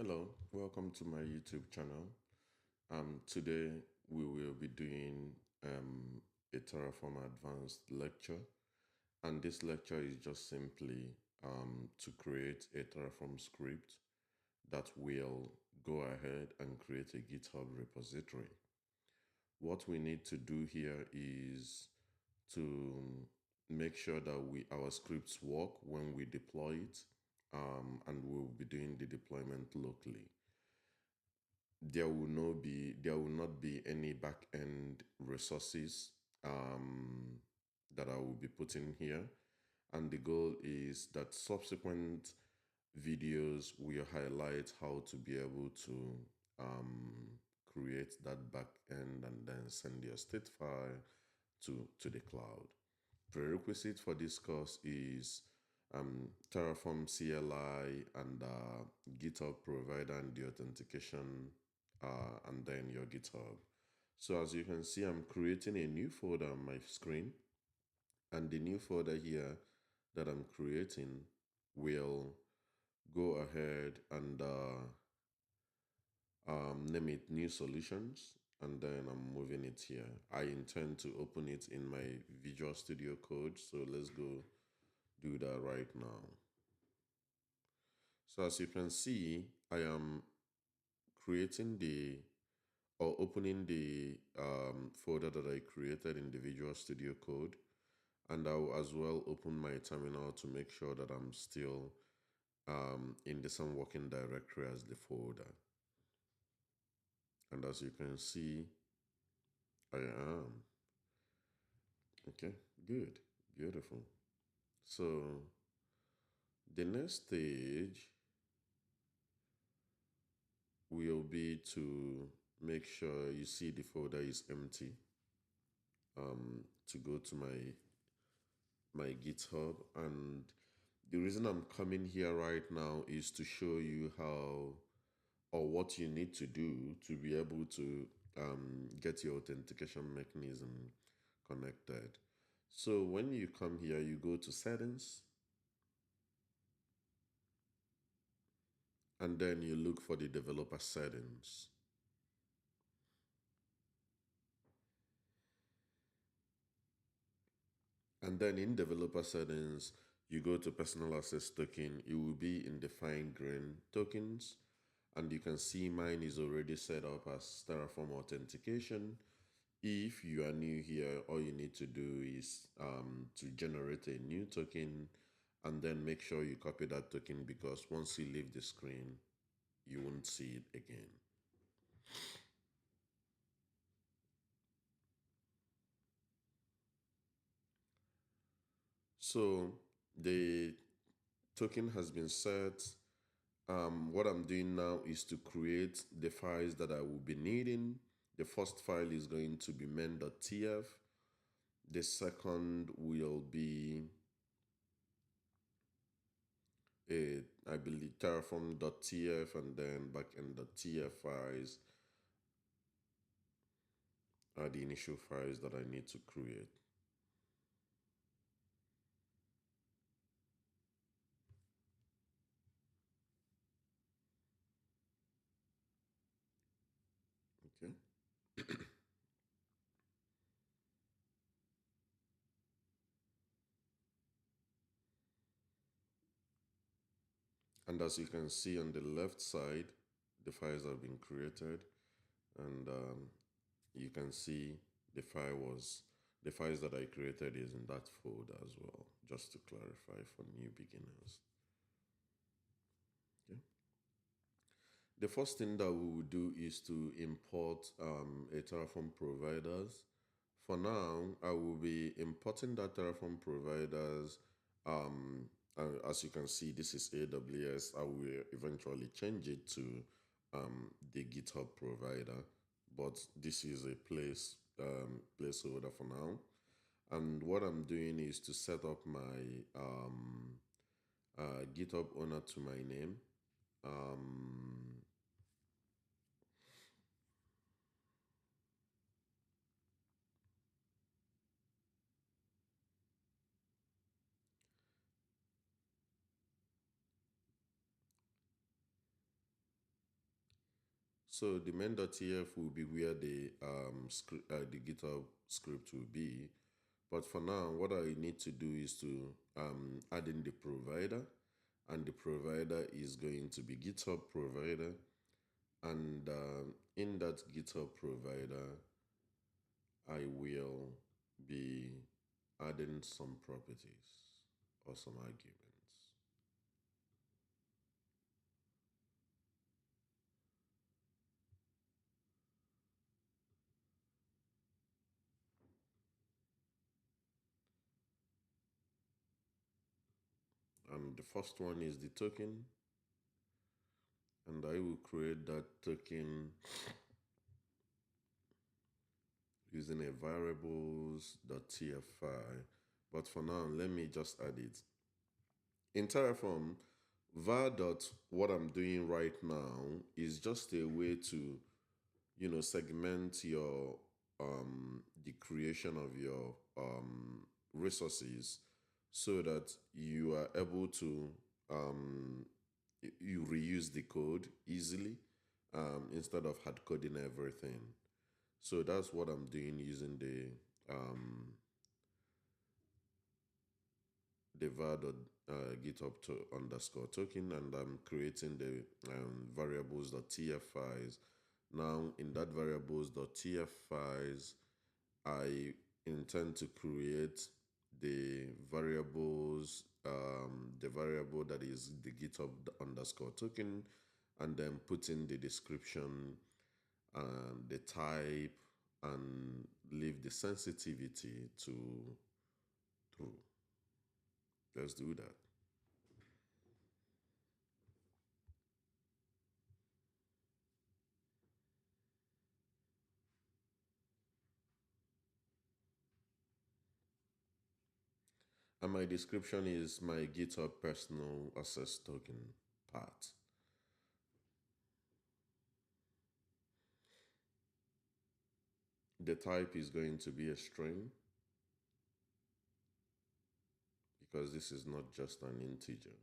Hello, welcome to my YouTube channel. Today we will be doing a Terraform Advanced lecture, and this lecture is just simply to create a Terraform script that will go ahead and create a GitHub repository. What we need to do here is to make sure that our scripts work when we deploy it, and we'll be doing the deployment locally. There will not be any back-end resources that I will be putting here. And the goal is that subsequent videos will highlight how to be able to create that back-end and then send your state file to the cloud. Prerequisite for this course is Terraform CLI and GitHub Provider and the authentication, and then your GitHub. So as you can see, I'm creating a new folder on my screen, and the new folder here that I'm creating will go ahead and name it New Solutions, and then I'm moving it here. I intend to open it in my Visual Studio Code, so let's go do that right now. So as you can see, I am creating opening the folder that I created in the Visual Studio Code, and I'll as well open my terminal to make sure that I'm still in the same working directory as the folder. And as you can see, I am. Okay, good, beautiful. So the next stage will be to make sure you see the folder is empty. To go to my GitHub, and the reason I'm coming here right now is to show you how or what you need to do to be able to get your authentication mechanism connected. So when you come here, you go to settings, and then you look for the developer settings. And then in developer settings, you go to personal access token. It will be in the fine grain tokens. And you can see mine is already set up as Terraform authentication. If you are new here, all you need to do is to generate a new token, and then make sure you copy that token, because once you leave the screen, you won't see it again. So the token has been set. What I'm doing now is to create the files that I will be needing. The first file is going to be main.tf. The second will be I believe terraform.tf, and then backend.tf files are the initial files that I need to create. Okay. And as you can see on the left side, the files have been created, and you can see the files that I created is in that folder as well, just to clarify for new beginners. Okay. The first thing that we will do is to import a Terraform providers. For now, I will be importing that Terraform providers. As you can see, this is AWS. I will eventually change it to the GitHub provider, but this is a placeholder for now. And what I'm doing is to set up my GitHub owner to my name. So the main.tf will be where the GitHub script will be. But for now, what I need to do is to add in the provider, and the provider is going to be GitHub Provider. And in that GitHub Provider, I will be adding some properties or some arguments. And the first one is the token, and I will create that token using a variables.tf file. But for now, let me just add it. In Terraform, what I'm doing right now is just a way to, segment the creation of your resources so that you are able to um, you reuse the code easily instead of hard coding everything. So that's what I'm doing using the var.github underscore token, and I'm creating the variables.tf files. Now in that variables.tf files, I intend to create the variable that is the GitHub underscore token, and then put in the description and the type, and leave the sensitivity to true. Let's do that. And my description is my GitHub personal access token part. The type is going to be a string because this is not just an integer.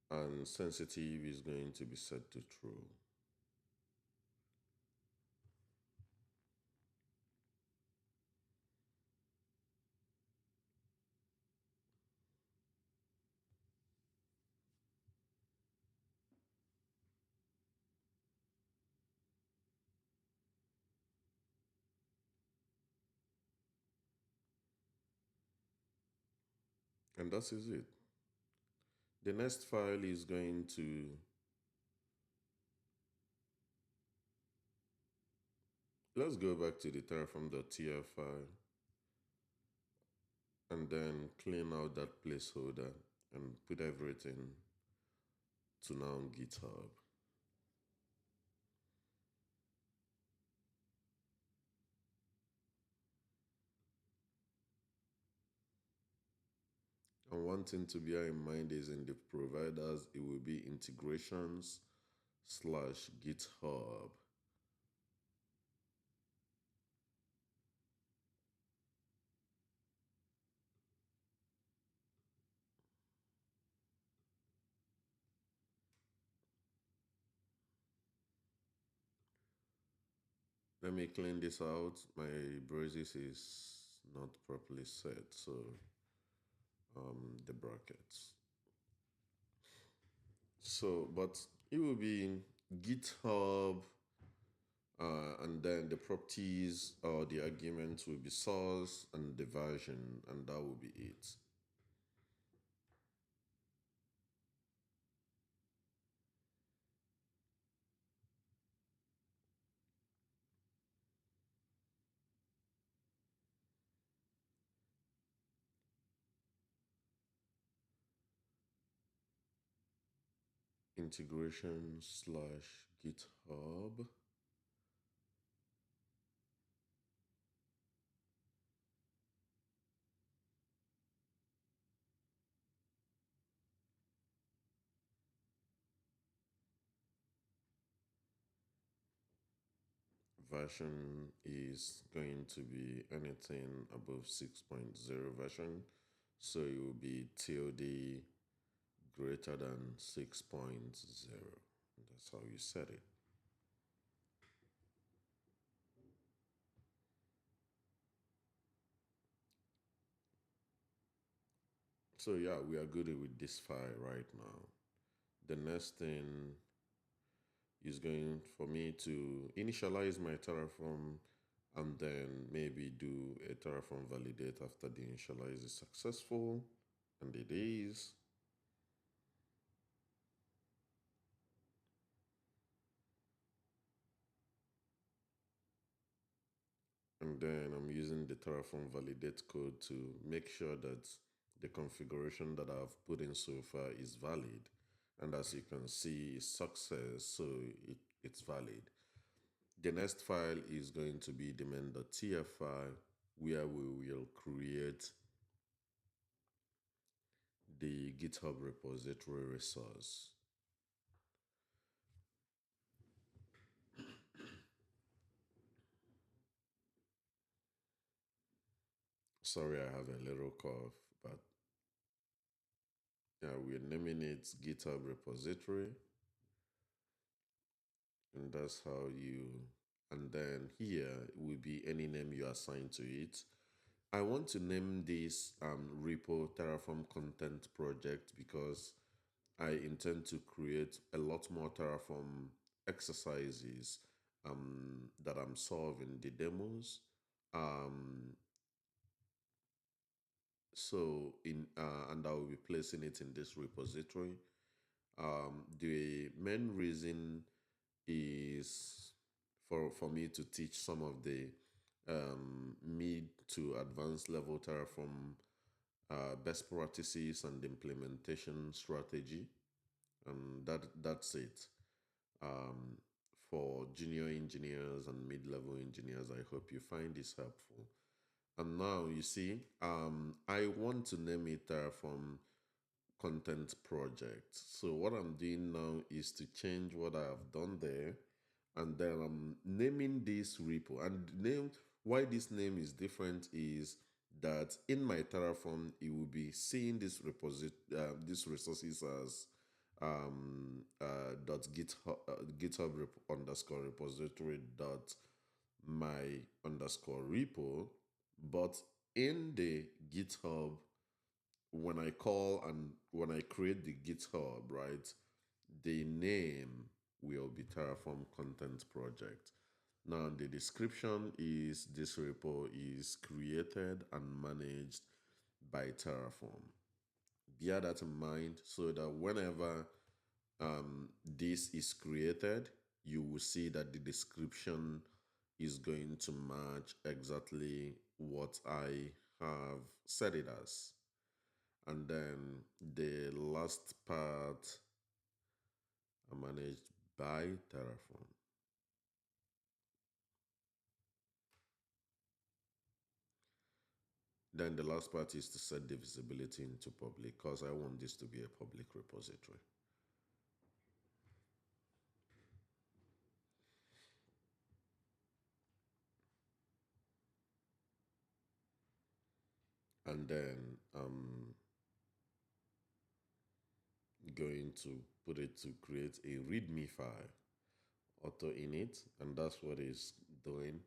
And sensitive is going to be set to true. And that is it. The next file is going to, let's go back to the terraform.tf file and then clean out that placeholder and put everything to now GitHub. And one thing to bear in mind is in the providers, it will be integrations/GitHub. Let me clean this out. My braces is not properly set, so the brackets. So, but it will be GitHub, and then the properties or the arguments will be source and the version, and that will be it. Integration/GitHub. Version is going to be anything above 6.0 version. So it will be tilde greater than 6.0. That's how you set it. So yeah, we are good with this file right now. The next thing is going for me to initialize my Terraform and then maybe do a Terraform validate after the initialize is successful, and it is. And then I'm using the Terraform validate code to make sure that the configuration that I've put in so far is valid. And as you can see, it's success, so it's valid. The next file is going to be the main.tf file where we will create the GitHub repository resource. Sorry, I have a little cough, but yeah, we're naming it GitHub repository. And that's how you, and then here will be any name you assign to it. I want to name this repo Terraform content project because I intend to create a lot more Terraform exercises that I'm solving the demos. Um, so and I will be placing it in this repository. The main reason is for me to teach some of the mid to advanced level Terraform best practices and implementation strategy, and that's it. Um, for junior engineers and mid-level engineers, I hope you find this helpful. And now you see, I want to name it Terraform content project. So what I'm doing now is to change what I have done there, and then I'm naming this repo. And the name, why this name is different is that in my Terraform, it will be seeing this this resources as dot GitHub underscore repository dot my underscore repo, but in the GitHub, when I call and when I create the GitHub, right, the name will be Terraform content project. Now the description is this repo is created and managed by Terraform. Bear that in mind so that whenever this is created, you will see that the description is going to match exactly what I have set it as. And then the last part are managed by Terraform. Then the last part is to set the visibility into public because I want this to be a public repository. And then I'm going to put it to create a README file, auto init, and that's what it's doing.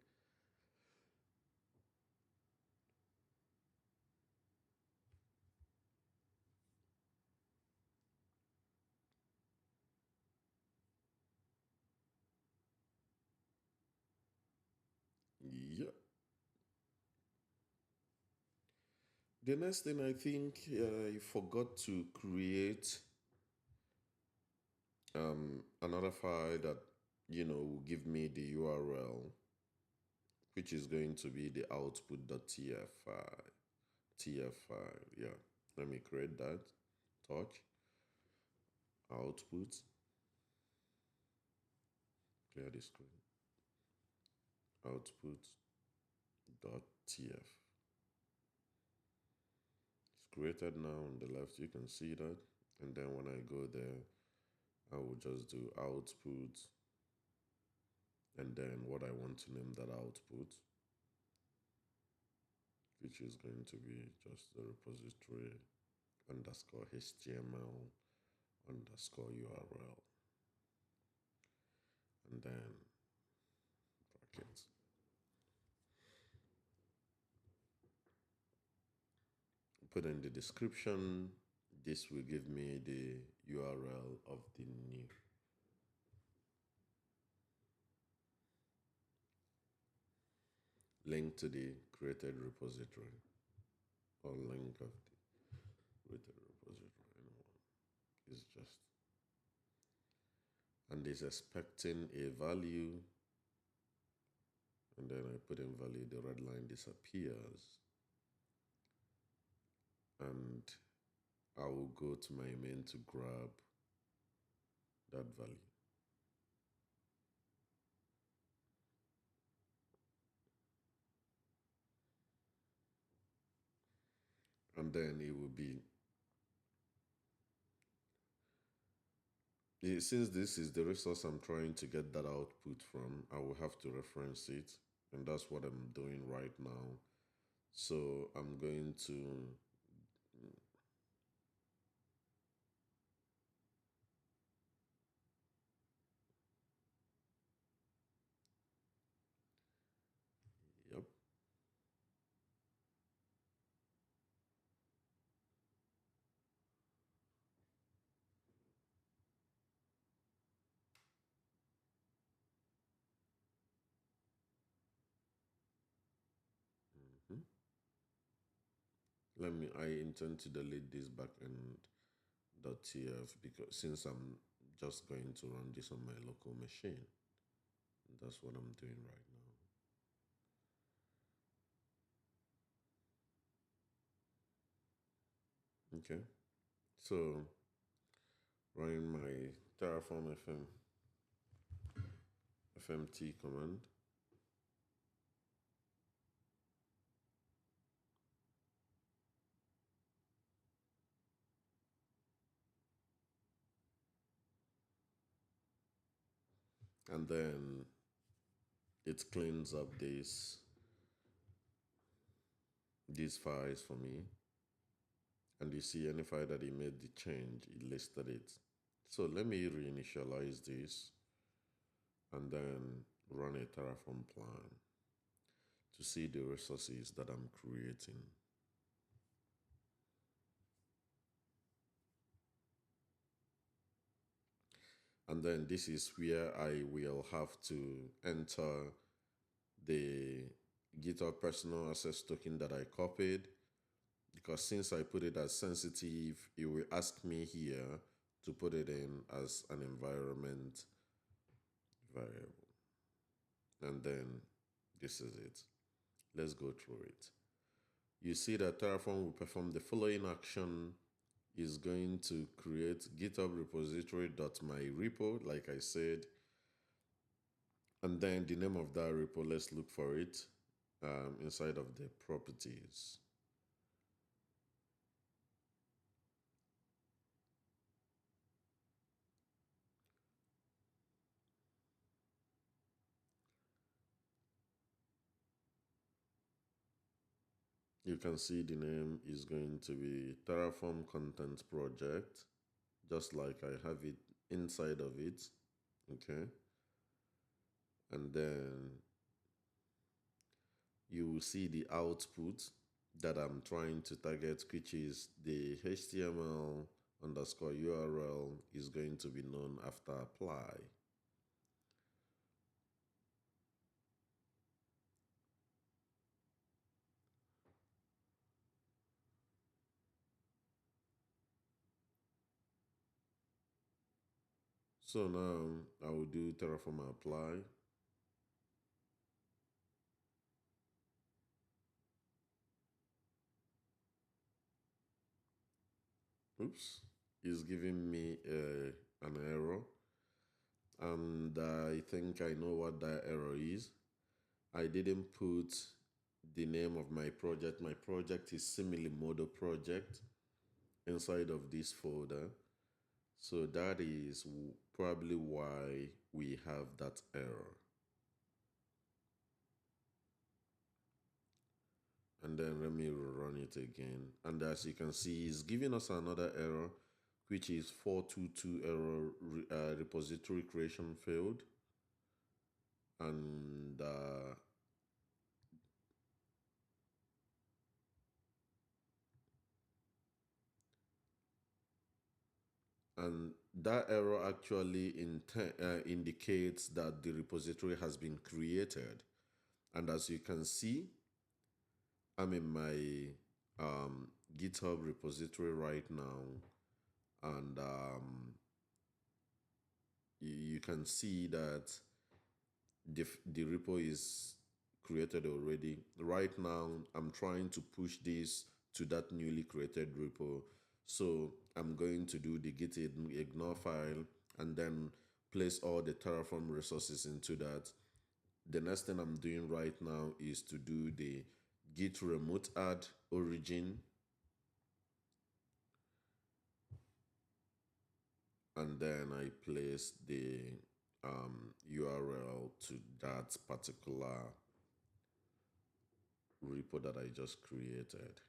Yeah. The next thing I think I forgot to create another file that will give me the URL, which is going to be the output.tf file. TF file, yeah. Let me create that. Touch output. Clear the screen. Output.tf. It's created now on the left. You can see that. And then when I go there, I will just do output and then what I want to name that output, which is going to be just the repository underscore HTML underscore URL, and then brackets. Put in the description. This will give me the URL of the new. Link to the created repository, or link of the created repository. It's just, and it's expecting a value, and then I put in value, the red line disappears, and I will go to my main to grab that value. And then it will be, since this is the resource I'm trying to get that output from, I will have to reference it, and that's what I'm doing right now. So I'm going to yep. Mhm. I intend to delete this backend.tf because since I'm just going to run this on my local machine, that's what I'm doing right now. Okay, so running my Terraform FMT command. And then it cleans up these files for me. And you see any file that he made the change, it listed it. So let me reinitialize this and then run a Terraform plan to see the resources that I'm creating. And then this is where I will have to enter the GitHub personal access token that I copied, because since I put it as sensitive, it will ask me here to put it in as an environment variable. And then this is it. Let's go through it. You see that Terraform will perform the following action. Is going to create GitHub repository.myrepo, like I said, and then the name of that repo, let's look for it inside of the properties. You can see the name is going to be Terraform Content Project, just like I have it inside of it. Okay. And then you will see the output that I'm trying to target, which is the HTML underscore URL is going to be known after apply. So now I will do Terraform apply. Oops, it's giving me an error. And I think I know what that error is. I didn't put the name of my project. My project is Similimodo project inside of this folder. So that is probably why we have that error. And then let me run it again. And as you can see, it's giving us another error, which is 422 error, repository creation failed. And that error actually indicates that the repository has been created. And as you can see, I'm in my GitHub repository right now, and you can see that the repo is created already. Right now, I'm trying to push this to that newly created repo. So I'm going to do the git ignore file and then place all the Terraform resources into that. The next thing I'm doing right now is to do the git remote add origin, and then I place the URL to that particular repo that I just created.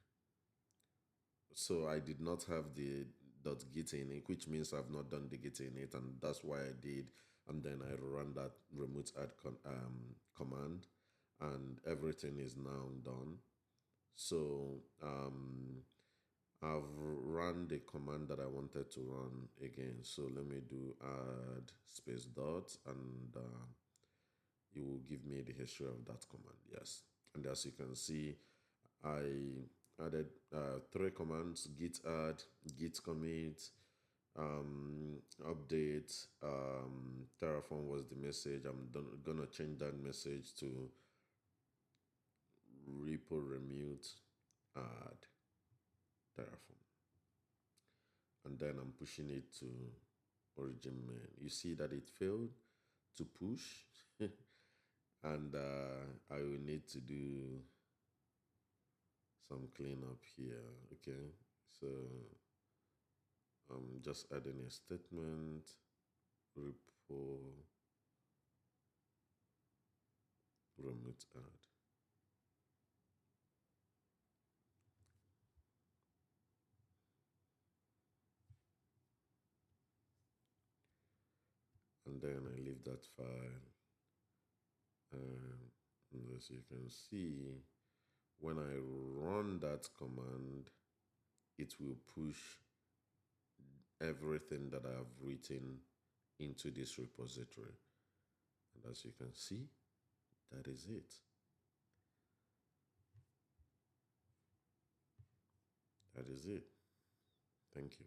So I did not have the .git init, which means I've not done the git init, and that's why I did. And then I run that remote add command, and everything is now done. So I've run the command that I wanted to run again. So let me do add space dot, and it will give me the history of that command. Yes. And as you can see, I added 3 commands: git add, git commit, update, Terraform was the message. I'm gonna change that message to repo remute add Terraform. And then I'm pushing it to origin main. You see that it failed to push. And I will need to do some cleanup here. Okay, so I'm just adding a statement, repo remove add. And then I leave that file. And as you can see, when I run that command, it will push everything that I've written into this repository. And as you can see, that is it. That is it. Thank you.